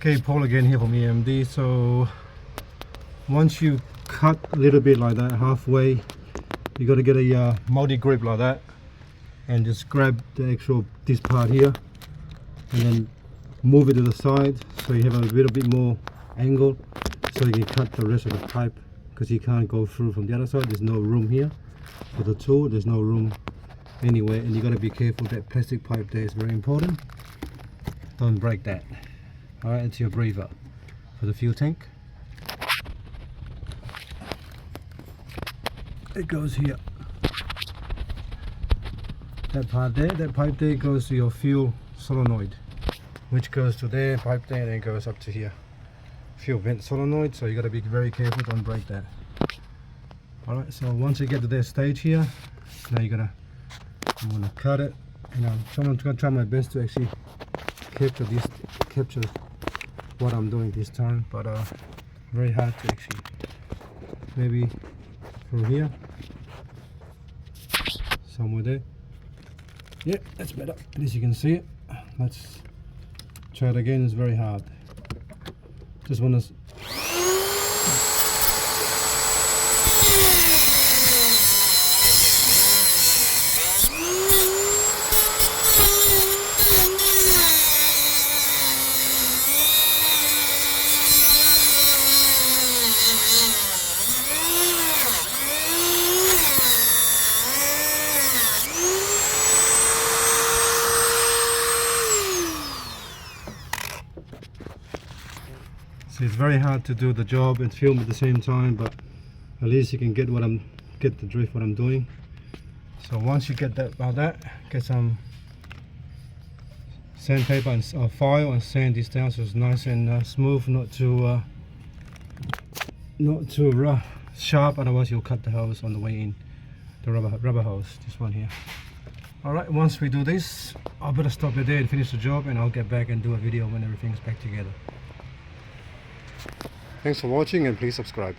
Okay, Paul again here from EMD. So once you cut a little bit like that, halfway, you got to get a multi grip like that, and just grab the actual this part here, and then move it to the side so you have a little bit more angle, so you can cut the rest of the pipe, because you can't go through from the other side. There's no room here for the tool. There's no room anywhere, and you got to be careful. That plastic pipe there is very important. Don't break that. Alright, it's your breather for the fuel tank. It goes here. That part there, that pipe there goes to your fuel solenoid, which goes to there, pipe there, and then goes up to here. Fuel vent solenoid, so you got to be very careful, don't break that. Alright, so once you get to that stage here, now I'm gonna cut it. I'm gonna try my best to actually capture what I'm doing this time, but very hard to actually. Maybe from here, somewhere there. Yeah, that's better. At least you can see it. Let's try it again. It's very hard. Just want to. So it's very hard to do the job and film at the same time, but at least you can get the drift what I'm doing. So once you get that about that, get some sandpaper and file and sand this down so it's nice and smooth, not too rough, sharp. Otherwise you'll cut the hose on the way in, the rubber hose, this one here. Alright, once we do this, I better stop it there and finish the job, and I'll get back and do a video when everything's back together. Thanks for watching, and please subscribe.